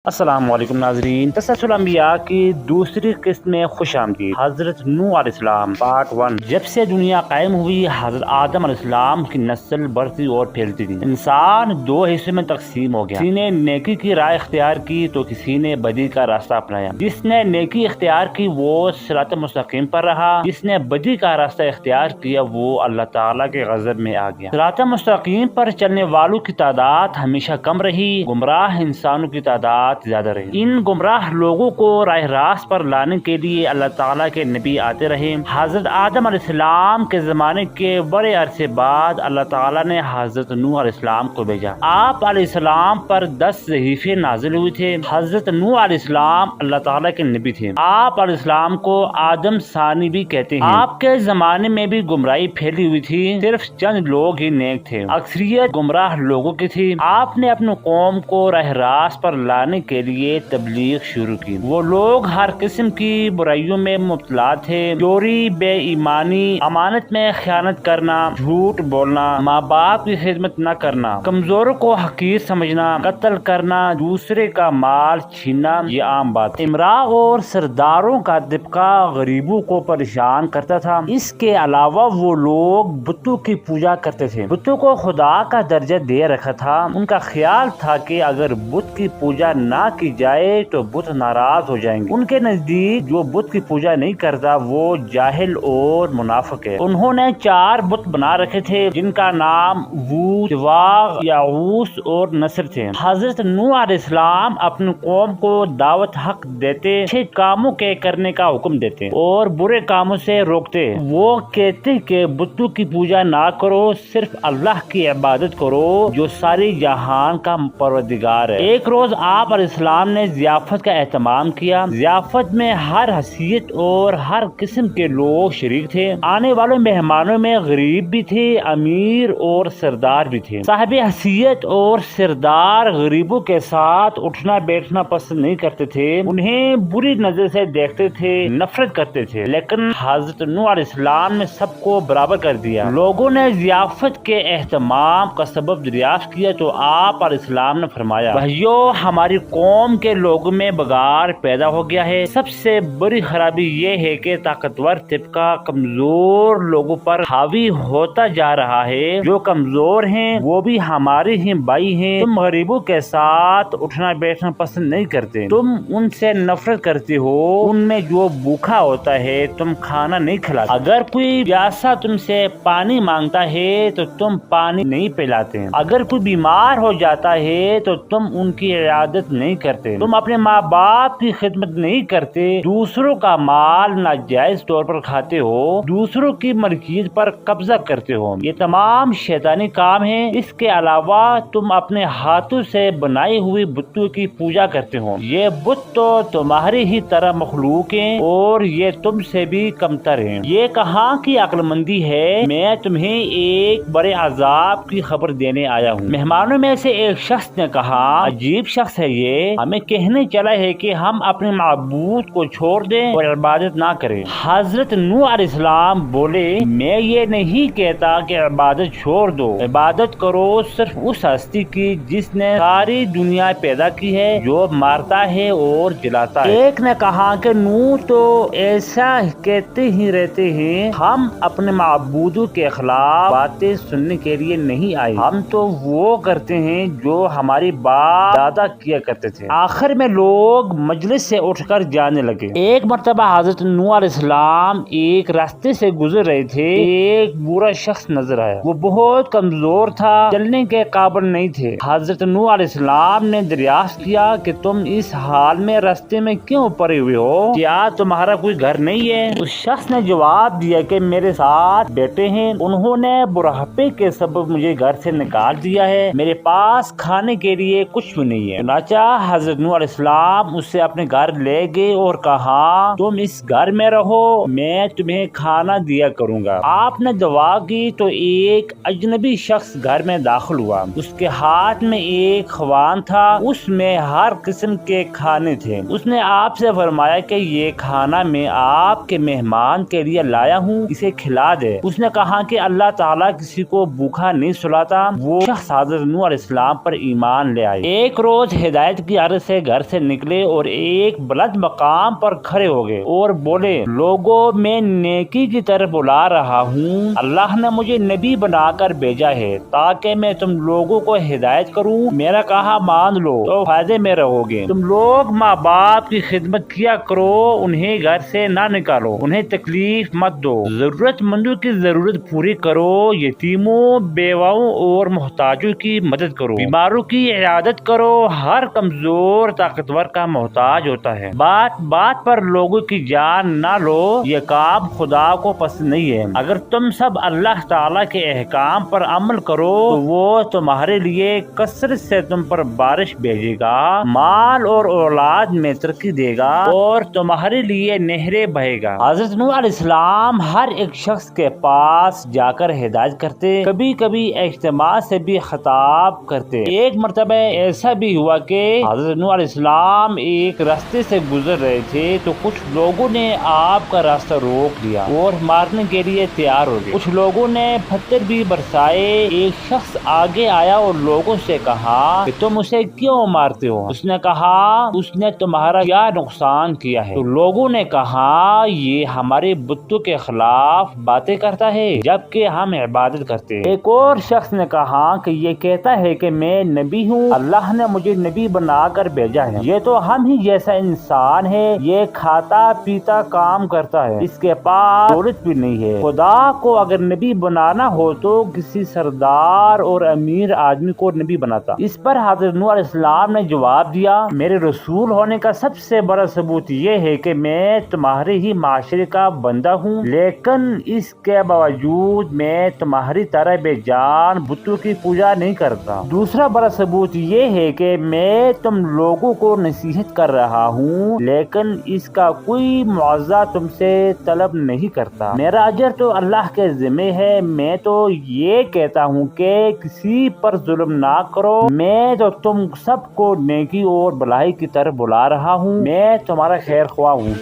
السلام علیکم ناظرین، تسلسل انبیاء کی دوسری قسط میں خوش آمدید۔ حضرت نوح علیہ السلام پارٹ 1۔ جب سے دنیا قائم ہوئی، حضرت آدم علیہ السلام کی نسل بڑھتی اور پھیلتی تھی۔ انسان دو حصے میں تقسیم ہو گیا، کسی نے نیکی کی راہ اختیار کی تو کسی نے بدی کا راستہ اپنایا۔ جس نے نیکی اختیار کی وہ صراط مستقیم پر رہا، جس نے بدی کا راستہ اختیار کیا وہ اللہ تعالیٰ کے غضب میں آ گیا۔ صراط مستقیم پر چلنے والوں کی تعداد ہمیشہ کم رہی، گمراہ انسانوں کی تعداد زیادہ رہی۔ ان گمراہ لوگوں کو راہ راست پر لانے کے لیے اللہ تعالیٰ کے نبی آتے رہے۔ حضرت آدم علیہ السلام کے زمانے کے بڑے عرصے بعد اللہ تعالیٰ نے حضرت نوح علیہ السلام کو بھیجا۔ آپ علیہ السلام پر 10 صحیفے نازل ہوئے تھے۔ حضرت نوح علیہ السلام اللہ تعالیٰ کے نبی تھے۔ آپ علیہ السلام کو آدم ثانی بھی کہتے ہیں۔ آپ کے زمانے میں بھی گمراہی پھیلی ہوئی تھی، صرف چند لوگ ہی نیک تھے، اکثریت گمراہ لوگوں کی تھی۔ آپ نے اپنی قوم کو راہ راست پر لانے کے لیے تبلیغ شروع کی۔ وہ لوگ ہر قسم کی برائیوں میں مبتلا تھے، چوری، بے ایمانی، امانت میں خیانت کرنا، جھوٹ بولنا، ماں باپ کی خدمت نہ کرنا، کمزوروں کو حقیر سمجھنا، قتل کرنا، دوسرے کا مال چھیننا، یہ عام بات۔ امراء اور سرداروں کا طبقہ غریبوں کو پریشان کرتا تھا۔ اس کے علاوہ وہ لوگ بتوں کی پوجا کرتے تھے، بتوں کو خدا کا درجہ دے رکھا تھا۔ ان کا خیال تھا کہ اگر بت کی پوجا نہ کی جائے تو بت ناراض ہو جائیں گے۔ ان کے نزدیک جو بت کی پوجا نہیں کرتا وہ جاہل اور منافق ہے۔ انہوں نے 4 بت بنا رکھے تھے جن کا نام وود، سواع، یعوث اور نصر تھے۔ حضرت نوح علیہ السلام اپنی قوم کو دعوت حق دیتے، اچھے کاموں کے کرنے کا حکم دیتے اور برے کاموں سے روکتے۔ وہ کہتے کہ بتوں کی پوجا نہ کرو، صرف اللہ کی عبادت کرو جو ساری جہان کا پروردگار ہے۔ ایک روز آپ علیہ السلام نے ضیافت کا اہتمام کیا۔ ضیافت میں ہر حیثیت اور ہر قسم کے لوگ شریک تھے۔ آنے والے مہمانوں میں غریب بھی تھے، امیر اور سردار بھی تھے۔ صاحب حیثیت اور سردار غریبوں کے ساتھ اٹھنا بیٹھنا پسند نہیں کرتے تھے، انہیں بری نظر سے دیکھتے تھے، نفرت کرتے تھے، لیکن حضرت نوح علیہ السلام نے سب کو برابر کر دیا۔ لوگوں نے ضیافت کے اہتمام کا سبب دریافت کیا تو آپ علیہ السلام نے فرمایا، بھائیو، ہماری قوم کے لوگوں میں بگاڑ پیدا ہو گیا ہے۔ سب سے بڑی خرابی یہ ہے کہ طاقتور طبقہ کمزور لوگوں پر حاوی ہوتا جا رہا ہے۔ جو کمزور ہیں وہ بھی ہمارے ہی بھائی ہیں۔ تم غریبوں کے ساتھ اٹھنا بیٹھنا پسند نہیں کرتے، تم ان سے نفرت کرتے ہو۔ ان میں جو بھوکا ہوتا ہے تم کھانا نہیں کھلاتے، اگر کوئی پیاسا تم سے پانی مانگتا ہے تو تم پانی نہیں پلاتے، اگر کوئی بیمار ہو جاتا ہے تو تم ان کی عیادت نہیں کرتے، تم اپنے ماں باپ کی خدمت نہیں کرتے، دوسروں کا مال ناجائز طور پر کھاتے ہو، دوسروں کی ملکیت پر قبضہ کرتے ہو۔ یہ تمام شیطانی کام ہیں۔ اس کے علاوہ تم اپنے ہاتھوں سے بنائی ہوئی بتوں کی پوجا کرتے ہو۔ یہ بت تو تمہاری ہی طرح مخلوق ہیں اور یہ تم سے بھی کمتر ہیں۔ یہ کہاں کی عقل مندی ہے؟ میں تمہیں ایک بڑے عذاب کی خبر دینے آیا ہوں۔ مہمانوں میں سے ایک شخص نے کہا، عجیب شخص ہے یہ، ہمیں کہنے چلا ہے کہ ہم اپنے معبود کو چھوڑ دیں اور عبادت نہ کریں۔ حضرت نوح علیہ السلام بولے، میں یہ نہیں کہتا کہ عبادت چھوڑ دو، عبادت کرو صرف اس ہستی کی جس نے ساری دنیا پیدا کی ہے، جو مارتا ہے اور جلاتا ہے۔ ایک نے کہا کہ نوح تو ایسا کہتے ہی رہتے ہیں، ہم اپنے معبودوں کے خلاف باتیں سننے کے لیے نہیں آئے، ہم تو وہ کرتے ہیں جو ہماری باپ دادا کیا کرتے تھے۔ آخر میں لوگ مجلس سے اٹھ کر جانے لگے۔ ایک مرتبہ حضرت نوح علیہ السلام ایک راستے سے گزر رہے تھے، ایک برا شخص نظر آیا۔ وہ بہت کمزور تھا، چلنے کے قابل نہیں تھے۔ حضرت نوح علیہ السلام نے دریافت کیا کہ تم اس حال میں راستے میں کیوں پڑے ہوئے ہو؟ کیا تمہارا کوئی گھر نہیں ہے؟ اس شخص نے جواب دیا کہ میرے ساتھ بیٹے ہیں، انہوں نے بڑھاپے کے سبب مجھے گھر سے نکال دیا ہے، میرے پاس کھانے کے لیے کچھ بھی نہیں ہے۔ چنانچہ حضرت نوح علیہ السلام اسے اپنے گھر لے گئے اور کہا، تم اس گھر میں رہو، میں تمہیں کھانا دیا کروں گا۔ آپ نے دعا کی تو ایک اجنبی شخص گھر میں داخل ہوا۔ اس کے ہاتھ میں ایک خوان تھا، اس میں ہر قسم کے کھانے تھے۔ اس نے آپ سے فرمایا کہ یہ کھانا میں آپ کے مہمان کے لیے لایا ہوں، اسے کھلا دے۔ اس نے کہا کہ اللہ تعالیٰ کسی کو بھوکا نہیں سلاتا۔ وہ شخص حضرت نوح علیہ السلام پر ایمان لے آئے۔ ایک روز ہدایت ہدایت کی عرض سے گھر سے نکلے اور ایک بلند مقام پر کھڑے ہو گئے اور بولے لوگوں میں نیکی کی طرف بلا رہا ہوں، اللہ نے مجھے نبی بنا کر بھیجا ہے تاکہ میں تم لوگوں کو ہدایت کروں، میرا کہا مان لو تو فائدے میں رہو گے، تم لوگ ماں باپ کی خدمت کیا کرو، انہیں گھر سے نہ نکالو، انہیں تکلیف مت دو، ضرورت مندوں کی ضرورت پوری کرو، یتیموں بیواؤں اور محتاجوں کی مدد کرو، بیماروں کی عیادت کرو، ہر کمزور طاقتور کا محتاج ہوتا ہے، بات بات پر لوگوں کی جان نہ لو، یہ کام خدا کو پسند نہیں ہے، اگر تم سب اللہ تعالیٰ کے احکام پر عمل کرو تو وہ تمہارے لیے کثرت سے تم پر بارش بھیجے گا، مال اور اولاد میں ترقی دے گا اور تمہارے لیے نہریں بہے گا۔ حضرت نوح علیہ السلام ہر ایک شخص کے پاس جا کر ہدایت کرتے، کبھی کبھی اجتماع سے بھی خطاب کرتے۔ ایک مرتبہ ایسا بھی ہوا کہ حضرت نوح علیہ السلام ایک راستے سے گزر رہے تھے تو کچھ لوگوں نے آپ کا راستہ روک دیا اور مارنے کے لیے تیار ہو گئے، کچھ لوگوں نے پتھر بھی برسائے، ایک شخص آگے آیا اور لوگوں سے کہا کہ تم اسے کیوں مارتے ہو؟ اس نے کہا اس نے تمہارا کیا نقصان کیا ہے؟ تو لوگوں نے کہا یہ ہمارے بتوں کے خلاف باتیں کرتا ہے جبکہ ہم عبادت کرتے ہیں۔ ایک اور شخص نے کہا کہ یہ کہتا ہے کہ میں نبی ہوں، اللہ نے مجھے نبی بنا کر بھیجا ہے، یہ تو ہم ہی جیسا انسان ہے، یہ کھاتا پیتا کام کرتا ہے، اس کے پاس دولت بھی نہیں ہے، خدا کو اگر نبی بنانا ہو تو کسی سردار اور امیر آدمی کو نبی بناتا۔ اس پر حضرت نوح علیہ السلام نے جواب دیا میرے رسول ہونے کا سب سے بڑا ثبوت یہ ہے کہ میں تمہارے ہی معاشرے کا بندہ ہوں، لیکن اس کے باوجود میں تمہاری طرح بے جان بتوں کی پوجا نہیں کرتا۔ دوسرا بڑا ثبوت یہ ہے کہ میں تم لوگوں کو نصیحت کر رہا ہوں لیکن اس کا کوئی معاوضہ تم سے طلب نہیں کرتا، میرا اجر تو اللہ کے ذمہ ہے، میں تو یہ کہتا ہوں کہ کسی پر ظلم نہ کرو، میں تو تم سب کو نیکی اور بھلائی کی طرف بلا رہا ہوں، میں تمہارا خیر خواہ ہوں۔